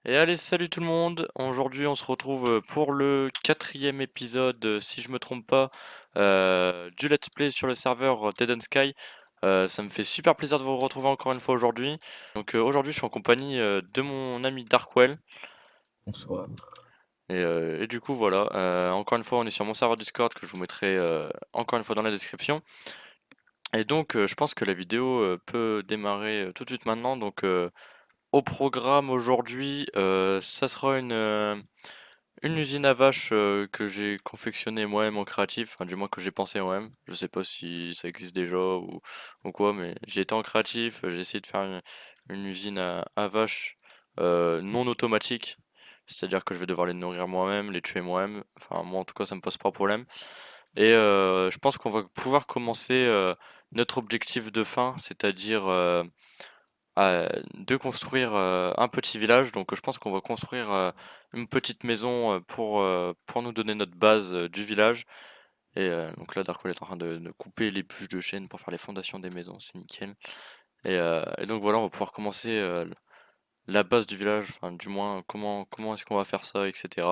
Et allez, salut tout le monde! Aujourd'hui, on se retrouve pour le quatrième épisode, si je me trompe pas, du Let's Play sur le serveur Dead and Sky. Ça me fait super plaisir de vous retrouver encore une fois aujourd'hui. Donc aujourd'hui, je suis en compagnie de mon ami Darkwell. Bonsoir. Et du coup, voilà. Encore une fois, on est sur mon serveur Discord que je vous mettrai encore une fois dans la description. Et donc, je pense que la vidéo peut démarrer tout de suite maintenant. Donc, au programme aujourd'hui, ça sera une usine à vaches que j'ai confectionnée moi-même en créatif, enfin du moins que j'ai pensé moi-même. Je sais pas si ça existe déjà ou quoi, mais j'ai été en créatif, j'ai essayé de faire une usine à vaches non automatique. C'est-à-dire que je vais devoir les nourrir moi-même, les tuer moi-même. Enfin moi en tout cas ça me pose pas de problème. Et je pense qu'on va pouvoir commencer notre objectif de fin, c'est-à-dire de construire un petit village. Donc je pense qu'on va construire une petite maison pour nous donner notre base du village. Et donc là, Darkwell est en train de couper les bûches de chêne pour faire les fondations des maisons, c'est nickel. Et donc voilà, on va pouvoir commencer la base du village, enfin du moins comment est-ce qu'on va faire ça, etc.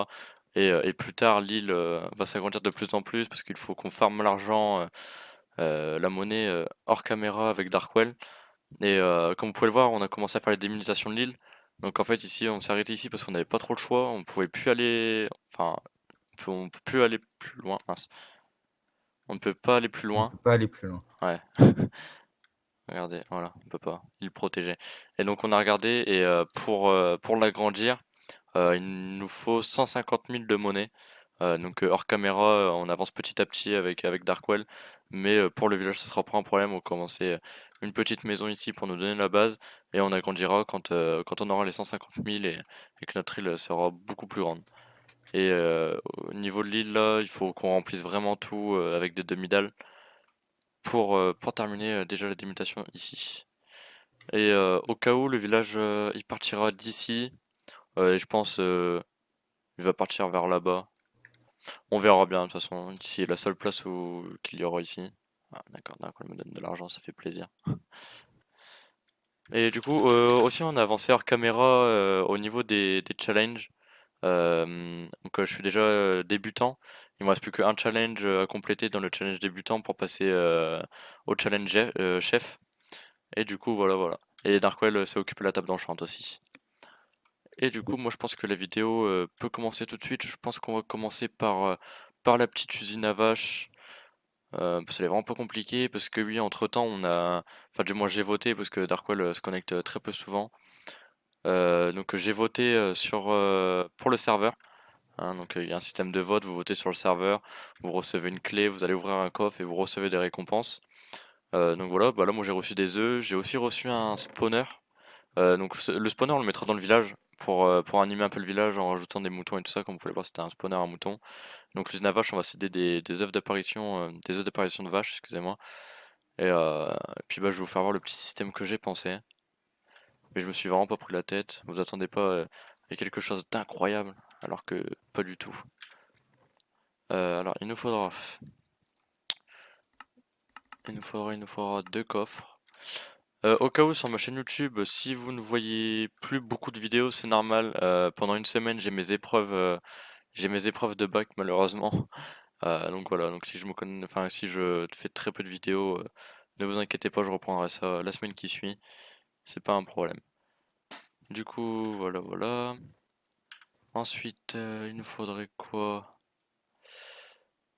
Et plus tard, l'île va s'agrandir de plus en plus parce qu'il faut qu'on farme l'argent, la monnaie hors caméra avec Darkwell. Et comme vous pouvez le voir, on a commencé à faire les démolitions de l'île. Donc en fait ici, on s'est arrêté ici parce qu'on n'avait pas trop le choix. On pouvait plus aller, enfin, on peut plus aller plus loin. Mince. On ne peut pas aller plus On loin. peut pas aller plus loin. Ouais. Regardez, voilà, on peut pas. Il protégeait. Et donc on a regardé et pour l'agrandir, il nous faut 150 000 de monnaie. Donc hors caméra, on avance petit à petit avec Darkwell. Mais pour le village, ça sera pas un problème. On va commencer une petite maison ici pour nous donner la base. Et on agrandira quand on aura les 150 000 et que notre île sera beaucoup plus grande. Et au niveau de l'île, là, il faut qu'on remplisse vraiment tout avec des demi-dalles pour terminer déjà la délimitation ici. Et au cas où le village il partira d'ici, et je pense il va partir vers là-bas. On verra bien de toute façon, ici est la seule place où qu'il y aura ici. Ah, d'accord, d'accord, il me donne de l'argent, ça fait plaisir. Et du coup, aussi on a avancé hors caméra au niveau des challenges. Donc je suis déjà débutant. Il me reste plus qu'un challenge à compléter dans le challenge débutant pour passer au challenge chef. Et du coup, voilà, voilà. Et Darkwell s'est occupé de la table d'enchant aussi. Et du coup, moi je pense que la vidéo peut commencer tout de suite. Je pense qu'on va commencer par la petite usine à vaches. Parce qu'elle est vraiment pas compliquée. Parce que oui, entre-temps, on a... Enfin, du moins j'ai voté parce que Darkwell se connecte très peu souvent. Donc j'ai voté pour le serveur. Hein, donc il y a un système de vote, vous votez sur le serveur, vous recevez une clé, vous allez ouvrir un coffre et vous recevez des récompenses. Donc voilà, bah là moi j'ai reçu des œufs, j'ai aussi reçu un spawner. Donc le spawner on le mettra dans le village pour animer un peu le village en rajoutant des moutons et tout ça, comme vous pouvez le voir c'était un spawner à mouton. Donc l'usine à vache on va céder des œufs d'apparition, des œufs d'apparition de vache, excusez-moi. Et puis bah je vais vous faire voir le petit système que j'ai pensé. Mais je me suis vraiment pas pris la tête, vous attendez pas à quelque chose d'incroyable, alors que pas du tout. Alors il nous faudra deux coffres. Au cas où sur ma chaîne YouTube, si vous ne voyez plus beaucoup de vidéos, c'est normal. Pendant une semaine, j'ai mes épreuves de bac malheureusement. Donc voilà, donc si je me connais, enfin si je fais très peu de vidéos, ne vous inquiétez pas, je reprendrai ça la semaine qui suit. C'est pas un problème. Du coup, voilà, voilà. Ensuite, il nous faudrait quoi?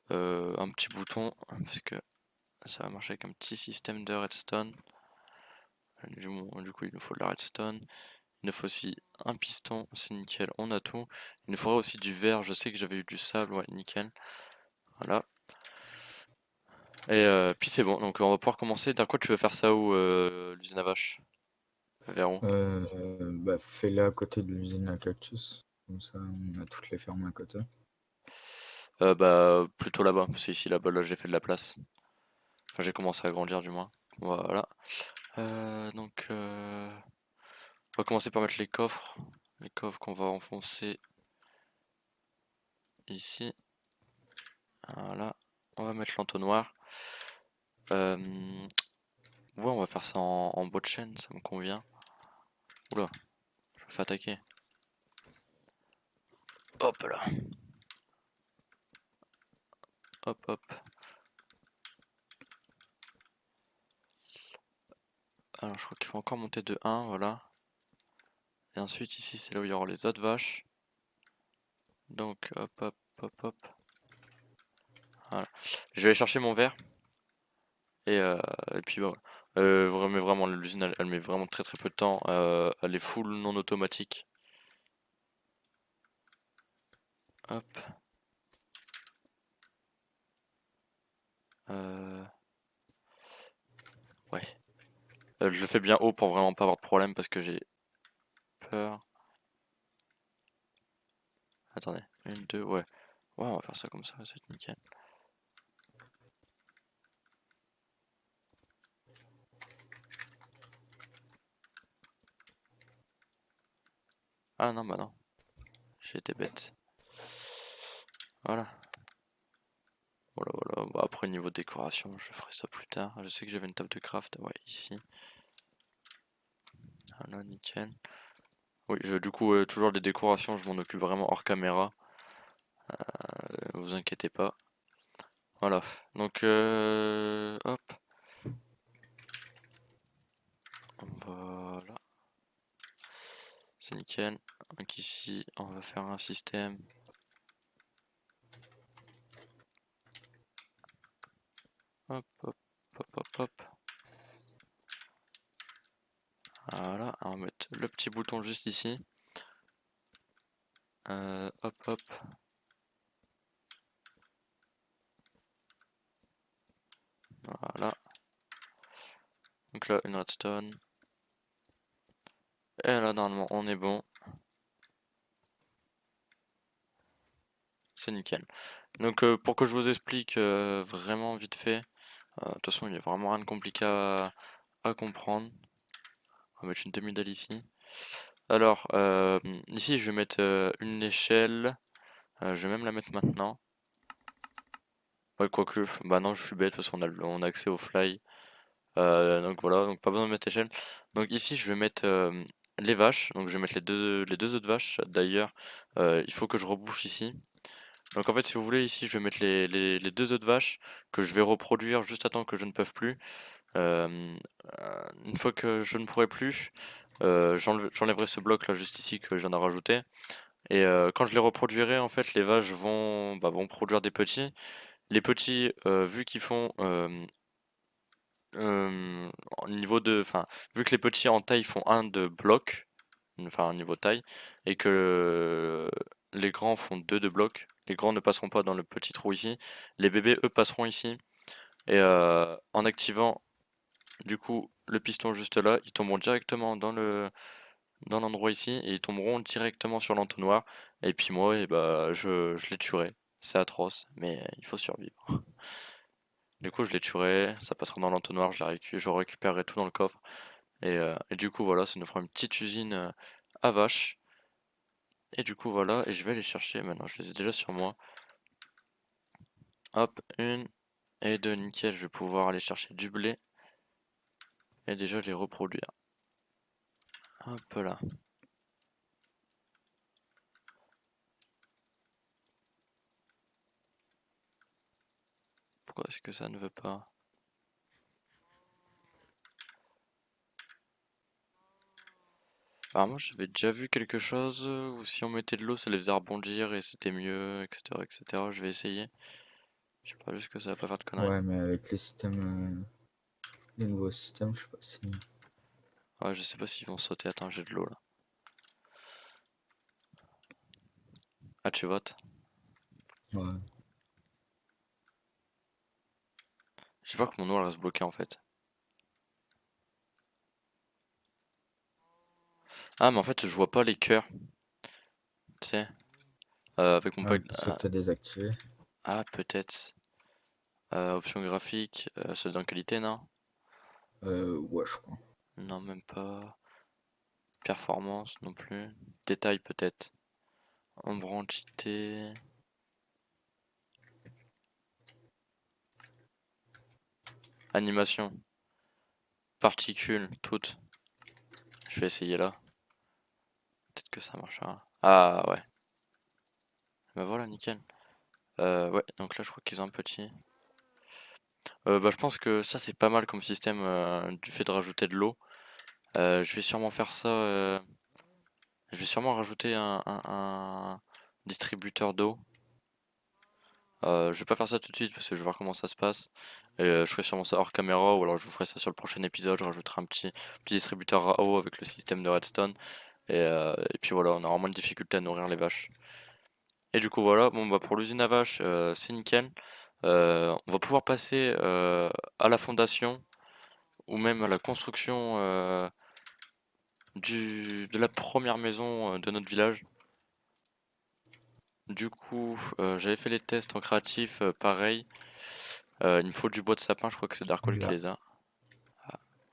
Un petit bouton, parce que ça va marcher avec un petit système de redstone. Du coup, il nous faut de la redstone. Il nous faut aussi un piston, c'est nickel, on a tout. Il nous faudra aussi du verre, je sais que j'avais eu du sable, ouais, nickel. Voilà. Et puis c'est bon, donc on va pouvoir commencer. D'un quoi tu veux faire ça où l'usine à vache? Vers où? Bah, fais-le à côté de l'usine à cactus. Comme ça, on a toutes les fermes à côté. Bah plutôt là-bas, parce que ici là-bas là j'ai fait de la place. Enfin j'ai commencé à grandir du moins. Voilà. Donc on va commencer par mettre les coffres. Les coffres qu'on va enfoncer ici. Voilà. On va mettre l'entonnoir. Euh, Ouais, on va faire ça en bout de chaîne, ça me convient. Oula, je me fais attaquer. Hop là. Hop hop. Alors je crois qu'il faut encore monter de 1, voilà. Et ensuite ici c'est là où il y aura les autres vaches. Donc hop hop hop hop. Voilà. Je vais aller chercher mon verre. Et puis bah, mais vraiment l'usine elle met vraiment très très peu de temps. Elle est full non automatique. Hop. Ouais. Je le fais bien haut pour vraiment pas avoir de problème parce que j'ai peur. Attendez, une, deux, ouais. Ouais, on va faire ça comme ça, ça va être nickel. Ah non, bah non. J'ai été bête. Voilà. Voilà, voilà. Bah, après, niveau décoration, je ferai ça plus tard. Je sais que j'avais une table de craft, ouais, ici. Voilà, nickel. Oui, du coup, toujours des décorations, je m'en occupe vraiment hors caméra. Vous inquiétez pas. Voilà. Donc, hop. Voilà. C'est nickel. Donc ici, on va faire un système. Hop, hop, hop, hop, hop. Voilà, on va mettre le petit bouton juste ici. Hop, hop. Voilà. Donc là, une redstone. Et là, normalement, on est bon. C'est nickel. Donc, pour que je vous explique vraiment vite fait, de toute façon, il n'y a vraiment rien de compliqué à comprendre. On va mettre une demi-dalle ici. Alors, ici, je vais mettre une échelle. Je vais même la mettre maintenant. Ouais, quoique, bah non, je suis bête parce qu'on a accès au fly. Donc voilà, donc pas besoin de mettre échelle. Donc ici, je vais mettre les vaches. Donc je vais mettre les deux autres vaches. D'ailleurs, il faut que je rebouche ici. Donc en fait, si vous voulez, ici, je vais mettre les deux autres vaches que je vais reproduire juste à temps que je ne peux plus. Euh, une fois que je ne pourrai plus, j'enlèverai ce bloc là juste ici que j'en ai rajouté. Et quand je les reproduirai, en fait, les vaches vont produire des petits. Les petits, vu qu'ils font au niveau de, enfin, vu que les petits en taille font un de bloc, enfin un niveau taille, et que les grands font deux de bloc, les grands ne passeront pas dans le petit trou ici, les bébés eux passeront ici, et en activant du coup le piston juste là, ils tomberont directement dans l'endroit ici, et ils tomberont directement sur l'entonnoir, et puis moi, et bah, je les tuerai. C'est atroce, mais il faut survivre. Du coup, je les tuerai, ça passera dans l'entonnoir, je récupérerai tout dans le coffre. Et du coup, voilà, ça nous fera une petite usine à vaches. Et du coup, voilà, et je vais aller chercher maintenant, je les ai déjà sur moi. Hop, une et deux, nickel, je vais pouvoir aller chercher du blé et déjà les reproduire. Hop là. Pourquoi est-ce que ça ne veut pas? Alors moi j'avais déjà vu quelque chose où si on mettait de l'eau ça les faisait rebondir et c'était mieux, etc. etc. Je vais essayer. Je sais pas juste que ça va pas faire de conneries. Ouais, mais avec les systèmes, les nouveaux systèmes, je sais pas si. Ouais, je sais pas s'ils vont sauter. Attends, j'ai de l'eau là. Ah, tu votes? Ouais. Je sais pas que mon eau elle reste bloquée en fait. Ah, mais en fait je vois pas les cœurs. Tu sais, avec mon Ouais, pack. parce que t'as désactivé. Ah, peut-être. Option graphique, c'est dans qualité, non? Ouais, je crois. Non, même pas. Performance non plus. Détail peut-être. Ombre entité. Animation. Particules, toutes. Je vais essayer là. Peut-être que ça marchera. Ah ouais. Bah voilà, nickel. Ouais, donc là je crois qu'ils ont un petit. Bah je pense que ça c'est pas mal comme système du fait de rajouter de l'eau. Je vais sûrement faire ça. Je vais sûrement rajouter un distributeur d'eau. Je vais pas faire ça tout de suite parce que je vais voir comment ça se passe. Et je ferai sûrement ça hors caméra ou alors je vous ferai ça sur le prochain épisode. Je rajouterai un petit distributeur à eau avec le système de redstone. Et puis voilà, on aura moins de difficultés à nourrir les vaches. Et du coup voilà, bon bah pour l'usine à vaches, c'est nickel. On va pouvoir passer à la fondation ou même à la construction de la première maison de notre village. Du coup, j'avais fait les tests en créatif, pareil. Il me faut du bois de sapin, je crois que c'est Darkwall qui Là. les a.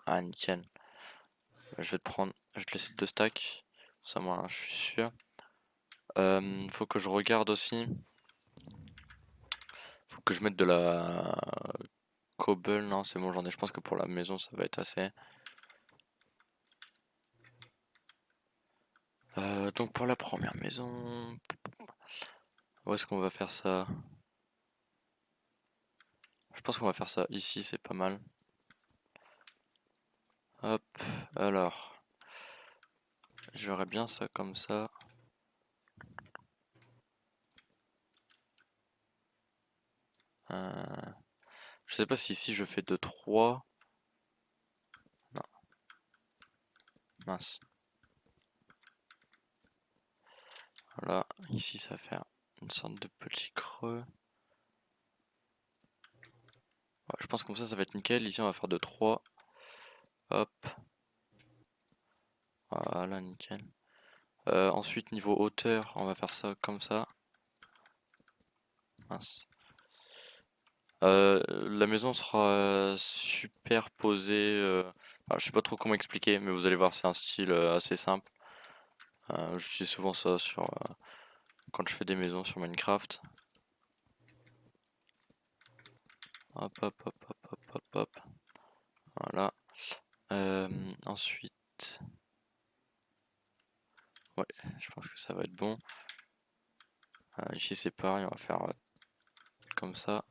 Ah, nickel. Je vais te prendre, je vais te laisser 2 stacks. Ça, moi, je suis sûr. Faut que je regarde aussi. Faut que je mette de la cobble. Non, c'est bon, j'en ai. Je pense que pour la maison, ça va être assez. Donc pour la première maison, où est-ce qu'on va faire ça? Je pense qu'on va faire ça ici, c'est pas mal. Hop, alors, j'aurais bien ça comme ça. Euh, je sais pas si ici je fais de 3. Non, mince. Voilà, ici ça va faire une sorte de petit creux. Ouais, je pense que comme ça va être nickel. Ici on va faire de 3. Hop, voilà, nickel. Ensuite niveau hauteur, on va faire ça comme ça. Mince. La maison sera superposée. Je sais pas trop comment expliquer, mais vous allez voir, c'est un style assez simple. J'utilise souvent ça quand je fais des maisons sur Minecraft. Hop, hop, hop, hop, hop, hop, hop. Voilà. Ensuite, ouais, je pense que ça va être bon. Ici c'est pareil, on va faire comme ça.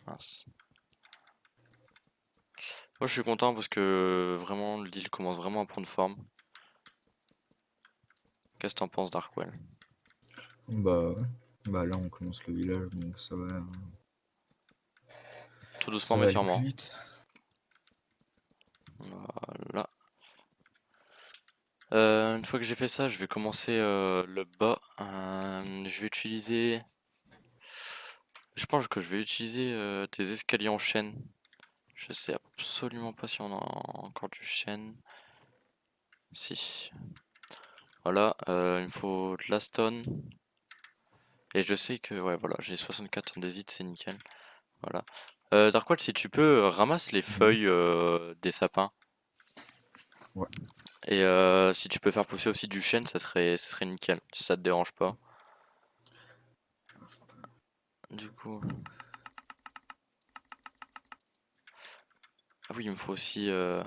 Mince. Moi je suis content parce que vraiment l'île commence vraiment à prendre forme. Qu'est-ce que t'en penses, Darkwell? Bah ouais. Bah là, on commence le village, donc Tout ça doucement mais va aller plus sûrement. vite. Voilà. Une fois que j'ai fait ça, je vais commencer le bas. Je vais utiliser. Je pense que je vais utiliser des escaliers en chaîne. Je sais absolument pas si on a encore du chêne. Si. Voilà, il me faut de la stone. Et je sais que, ouais, voilà, j'ai 64 andésite, c'est nickel. Voilà. Darkwall, si tu peux, ramasse les Mhm. feuilles des sapins. Ouais. Et si tu peux faire pousser aussi du chêne, ça serait nickel, si ça te dérange pas. Du coup. Ah oui, il me faut aussi de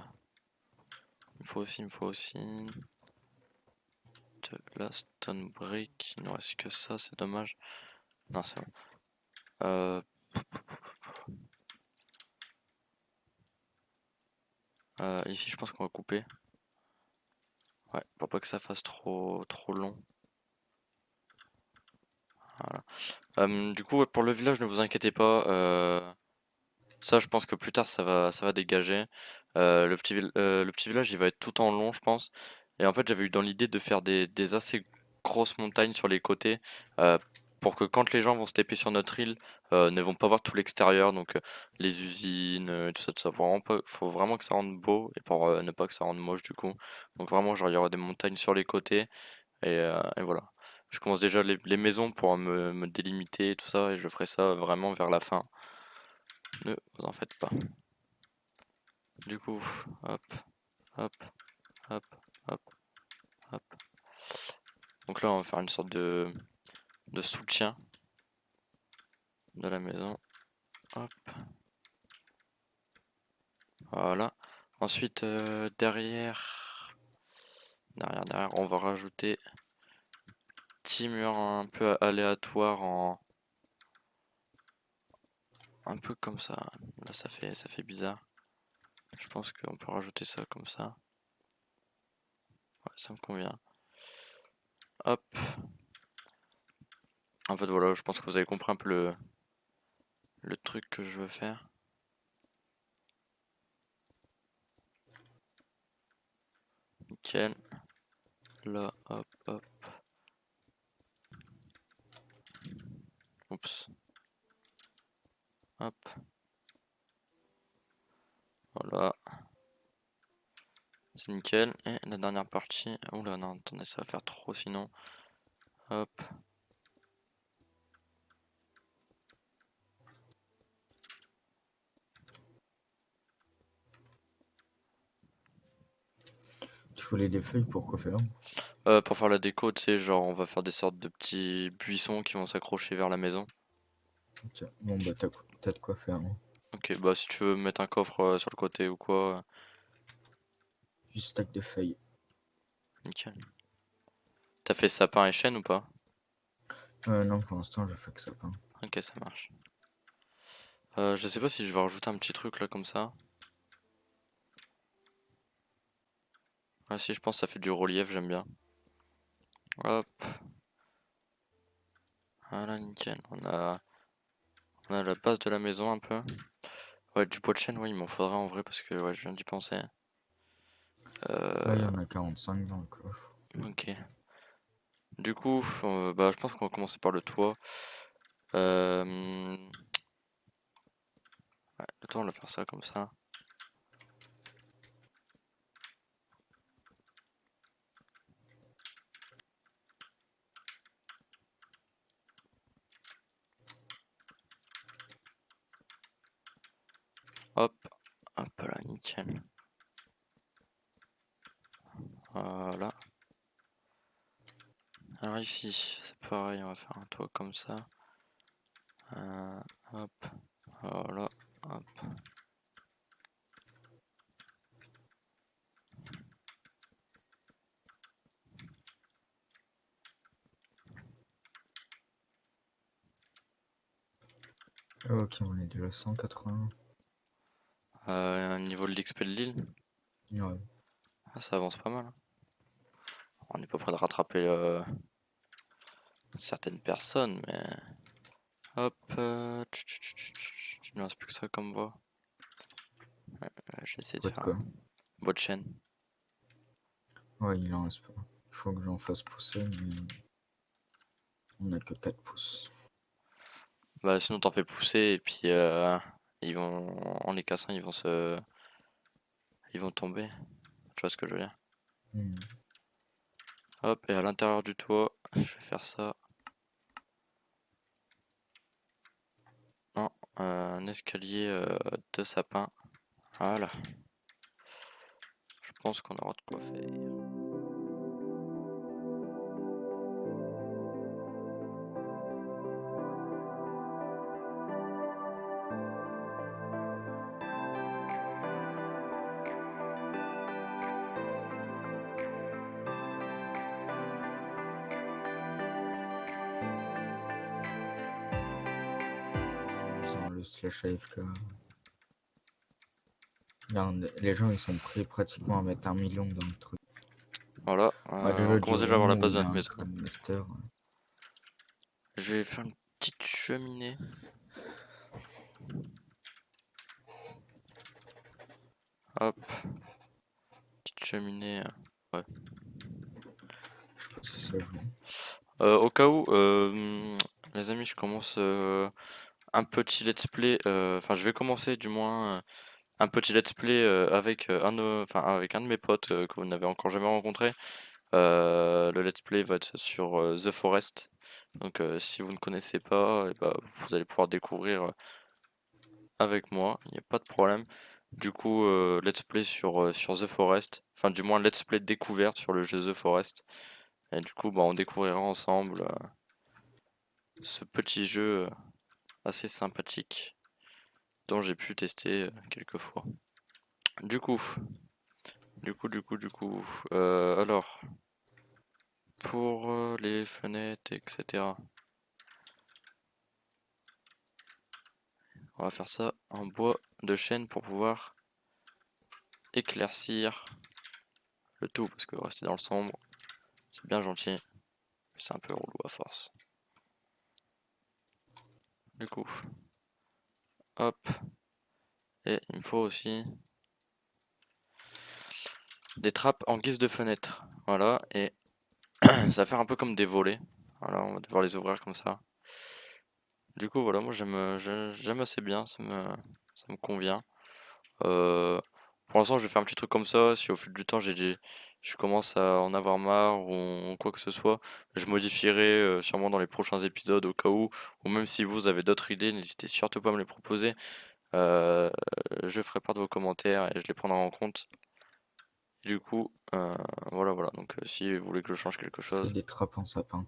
la stone brick. Il ne reste que ça, c'est dommage. Non, c'est bon. Euh, ici, je pense qu'on va couper. Ouais, pour pas que ça fasse trop, trop long. Voilà. Du coup, ouais, pour le village, ne vous inquiétez pas. Ça, je pense que plus tard, ça va dégager. Le petit village, il va être tout en long, je pense. Et en fait, j'avais eu dans l'idée de faire des assez grosses montagnes sur les côtés euh, pour que quand les gens vont se taper sur notre île, ne vont pas voir tout l'extérieur, donc les usines, tout ça, tout ça. Faut vraiment que ça rende beau et pour ne pas que ça rende moche du coup. Donc vraiment, genre, il y aura des montagnes sur les côtés et voilà. Je commence déjà les maisons pour me délimiter et tout ça et je ferai ça vraiment vers la fin. Ne vous en faites pas. Du coup, hop, hop, hop, hop, hop. Donc là, on va faire une sorte de soutien de la maison. Hop, voilà. Ensuite, derrière, on va rajouter petit mur un peu aléatoire un peu comme ça. Là ça fait bizarre. Je pense qu'on peut rajouter ça comme ça. Ouais, ça me convient. Hop. En fait voilà, je pense que vous avez compris un peu le truc que je veux faire. Nickel. Là, hop, hop. Oups. Hop. Voilà. C'est nickel. Et la dernière partie. Oula, non, attendez, ça va faire trop sinon. Hop. Tu voulais des feuilles pour quoi faire? Pour faire la déco, tu sais, genre on va faire des sortes de petits buissons qui vont s'accrocher vers la maison. Tiens, bon bah t'as de quoi faire, hein. Ok, bah si tu veux mettre un coffre sur le côté ou quoi, Juste stack de feuilles. nickel. T'as fait sapin et chêne ou pas? Non, pour l'instant, je fais que ça, pas. Ok, ça marche. Je sais pas si je vais rajouter un petit truc là comme ça. Ah si, je pense que ça fait du relief, j'aime bien. Hop, voilà, nickel. On a la base de la maison un peu. Ouais, du bois de chêne, ouais, il m'en faudrait en vrai parce que ouais, je viens d'y penser. Là, il y Euh, en a 45 dans le coffre. ok. Du coup, bah, je pense qu'on va commencer par le toit. Ouais, le toit, on va faire ça comme ça. Hop, hop là, nickel. Voilà. Alors ici, c'est pareil, on va faire un toit comme ça. Hop, voilà, hop. Ok, on est déjà 180. Au niveau de l'XP de l'île, Ouais. ah, ça avance pas mal, hein. On n'est pas prêt de rattraper certaines personnes, mais hop, il ne reste plus que ça comme voie. J'essaie de Quoi de faire un quoi? bout de chaîne. Ouais, il en reste pas. Il faut que j'en fasse pousser, mais on a que 4 pouces. Bah sinon t'en fais pousser et puis ils vont en les cassant ils vont tomber. Tu vois ce que je veux dire? Hmm. Hop, et à l'intérieur du toit, je vais faire ça. Non, un escalier de sapin. Voilà. Je pense qu'on aura de quoi faire. En faisant le slash AFK. Regarde, les gens ils sont prêts pratiquement à mettre 1 million dans le truc. Voilà, Bah, on déjà du commence déjà à avoir la rond où base il de y a notre un maison. Grandmaster. Je vais faire une petite cheminée. Hop, petite cheminée. Ouais. Je sais pas si ça joue. Au cas où, les amis, je commence un petit let's play. Enfin, je vais commencer du moins un petit let's play avec avec un de mes potes que vous n'avez encore jamais rencontré. Le let's play va être sur The Forest. Donc, si vous ne connaissez pas, eh ben, vous allez pouvoir découvrir avec moi. Il n'y a pas de problème. Du coup, let's play sur The Forest. Enfin, du moins, let's play découverte sur le jeu The Forest. Et du coup, bah, on découvrira ensemble ce petit jeu assez sympathique dont j'ai pu tester quelques fois. Du coup, alors, pour les fenêtres, etc. On va faire ça en bois de chêne pour pouvoir éclaircir le tout, parce que rester dans le sombre, c'est bien gentil, c'est un peu relou à force. Du coup, hop, et il me faut aussi des trappes en guise de fenêtre. Voilà, et ça va faire un peu comme des volets. Voilà, on va devoir les ouvrir comme ça. Du coup, voilà, moi j'aime assez bien, ça me convient. Euh, pour l'instant, je vais faire un petit truc comme ça. Si au fil du temps, je commence à en avoir marre ou quoi que ce soit, je modifierai sûrement dans les prochains épisodes au cas où. Ou même si vous avez d'autres idées, n'hésitez surtout pas à me les proposer. Euh, je ferai part de vos commentaires et je les prendrai en compte. Et du coup, voilà. Donc, si vous voulez que je change quelque Fais chose. des trappes en sapin.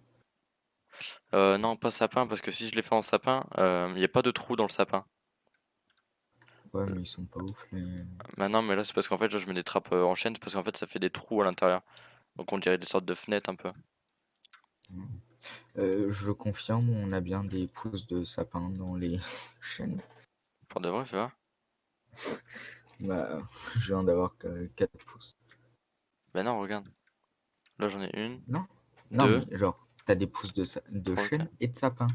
Non, pas sapin, parce que si je les fais en sapin, il n'y a pas de trou dans le sapin. Ouais, mais ils sont pas ouf les. Maintenant, mais là, c'est parce qu'en fait, là, je mets des trappes en chaîne, parce qu'en fait, ça fait des trous à l'intérieur. Donc, on dirait des sortes de fenêtres un peu. Je confirme, on a bien des pousses de sapin dans les chaînes. Pour de vrai, fais voir. Bah, je viens d'avoir que 4 pouces. Ben non, regarde. Là, j'en ai une, Non? Non, deux, mais genre, t'as des pousses de trois, chêne quatre. et de sapin.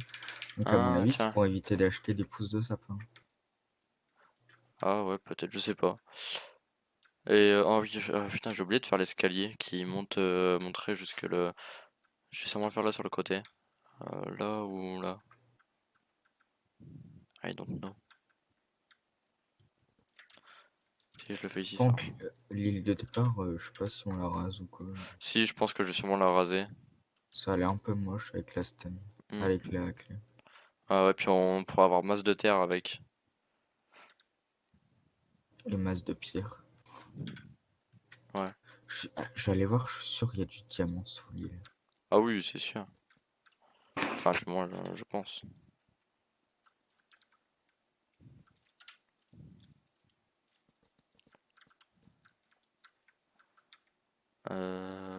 Donc, à mon Ah, avis, c'est tiens. pour éviter d'acheter des pousses de sapin. Ah, ouais, peut-être, je sais pas. Et, oh oui, putain, j'ai oublié de faire l'escalier qui monterait jusque le. Je vais sûrement le faire là sur le côté. Là ou là. I don't know. Si je le fais ici, ça va. Donc, l'île de départ, je sais pas si on la rase ou quoi. Si, je pense que je vais sûrement la raser. Ça a l'air un peu moche avec la stem, Hmm. avec la clé. Ah ouais, puis on pourra avoir masse de terre avec. Et masse de pierre. Ouais. Je vais aller voir, je suis sûr qu'il y a du diamant sous l'île. Ah oui, c'est sûr. Enfin, moi, je pense.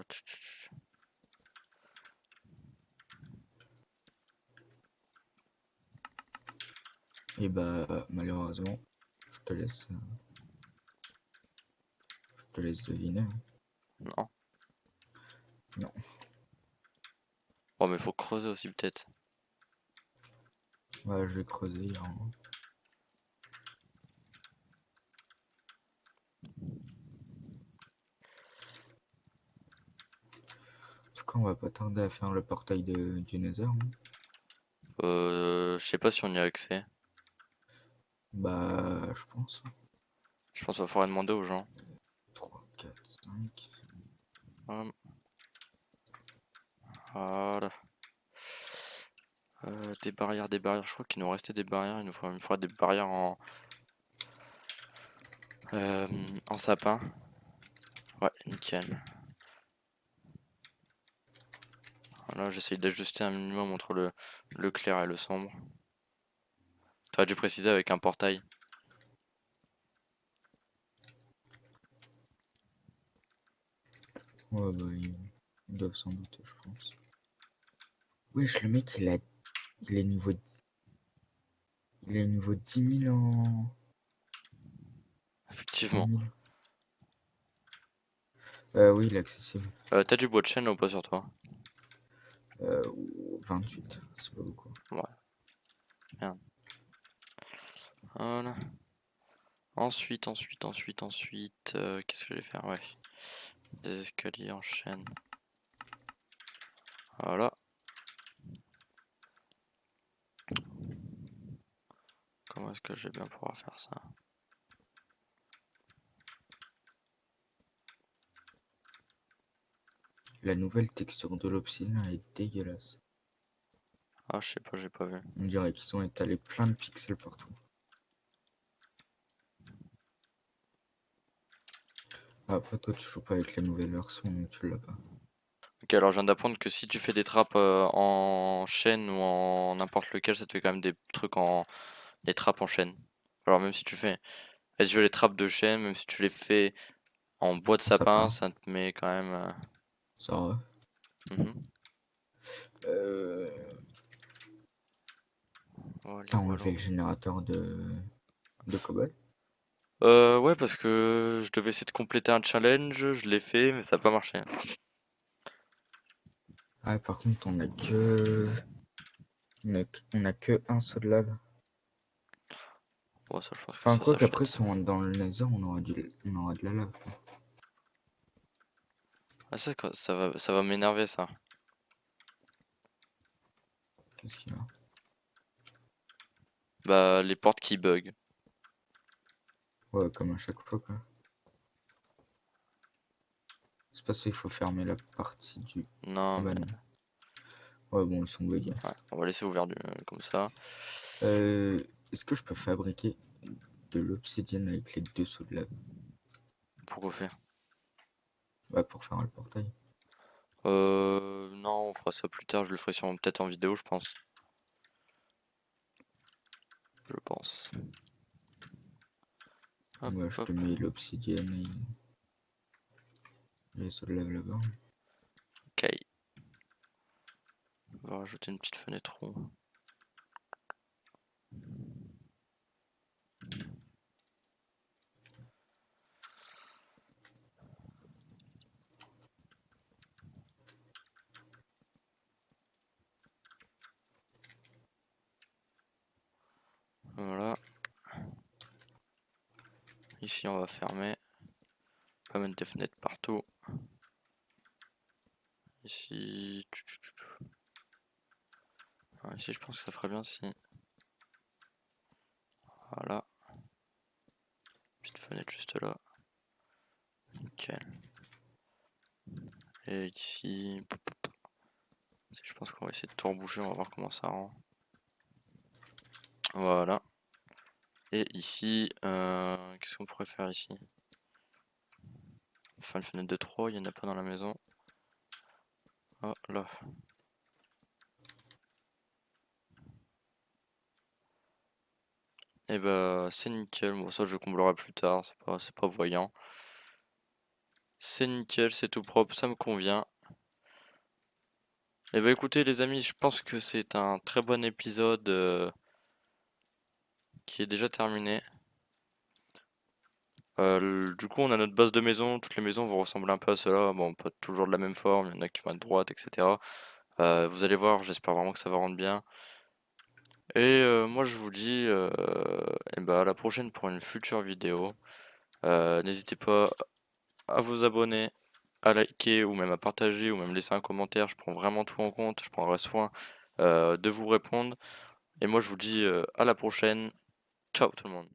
Tch, tch, tch. Et bah, malheureusement, je te laisse, je te laisse deviner, hein. Non. Non. Bon, mais faut creuser aussi, peut-être. Ouais, je vais creuser, il y a un- En tout cas, on va pas tarder à faire le portail du Nether, hein. Je sais pas si on y a accès. Bah, je pense. Je pense qu'il va falloir demander aux gens. 3, 4, 5. Hum, Voilà. Des barrières, des barrières. Je crois qu'il nous restait des barrières. Il nous faudra des barrières en sapin. Ouais, nickel. Voilà, j'essaye d'ajuster un minimum entre le clair et le sombre. Tu as dû préciser avec un portail. Ouais, bah, ils doivent s'en douter, je pense. Wesh, le mec, il est niveau, il est niveau 10 000 en. 100 Effectivement. 000. Oui, il est accessible. T'as du bois de chêne ou pas sur toi? 28, c'est pas beaucoup. Ouais, merde. Voilà. Ensuite, qu'est-ce que je vais faire? Ouais, des escaliers en chaîne. Voilà. Comment est-ce que je vais bien pouvoir faire ça? La nouvelle texture de l'obsidian est dégueulasse. Ah, je sais pas, j'ai pas vu. On dirait qu'ils ont étalé plein de pixels partout. Après, toi, tu joues pas avec la nouvelle version, donc tu l'as pas. Ok, alors je viens d'apprendre que si tu fais des trappes en chaîne ou en n'importe lequel, ça te fait quand même des trucs en. Des trappes en chaîne. Alors même si tu fais. Si tu veux les trappes de chaîne, même si tu les fais en bois de Ça sapin, part, ça te met quand même. ça va. Mhm. Euh, Voilà, T'as voilà. enlevé le générateur de cobalt? Ouais, parce que je devais essayer de compléter un challenge, je l'ai fait, mais ça n'a pas marché. Ah, par contre, on a que un seau de lave. Bon, ça, je pense que Enfin, ça quoi qu'après, s'achète. si on rentre dans le nether, on aura de la lave. Ah, ça va m'énerver ça. Qu'est-ce qu'il y a? Bah, les portes qui bug. Ouais, comme à chaque fois, quoi. C'est pas ça, il faut fermer la partie du... Ah Non, bah mais non. Ouais, bon, ils sont buggés. ouais, on va laisser ouvert comme ça. Est-ce que je peux fabriquer de l'obsidienne avec les deux seaux de lave? Pourquoi faire? Ouais, pour faire le portail. Non, on fera ça plus tard. Je le ferai peut-être en vidéo, je pense. Je pense. Hop, Ouais, je hop. te mets l'obsidienne et les seaux de lave là-bas. Ok. On va rajouter une petite fenêtre rond. Voilà. Ici, on va fermer. Pas mettre des fenêtres partout. Ici. Ah, ici, je pense que ça ferait bien si. Voilà. Petite fenêtre juste là. Nickel. Et ici. Je pense qu'on va essayer de tout reboucher. On va voir comment ça rend. Voilà. Et ici, qu'est-ce qu'on pourrait faire ici? Faire une fenêtre de 3, il n'y en a pas dans la maison. Ah là. Et bah c'est nickel, bon ça je comblerai plus tard, c'est pas voyant. C'est nickel, c'est tout propre, ça me convient. Et bah écoutez les amis, je pense que c'est un très bon épisode qui est déjà terminé. Du coup on a notre base de maison, toutes les maisons vont ressembler un peu à cela, bon pas toujours de la même forme, il y en a qui vont être droites, etc. Vous allez voir, j'espère vraiment que ça va rendre bien. Et moi je vous dis et bah à la prochaine pour une future vidéo. N'hésitez pas à vous abonner, à liker ou même à partager ou même laisser un commentaire. Je prends vraiment tout en compte. Je prendrai soin de vous répondre. Et moi je vous dis à la prochaine. Ciao tout le monde.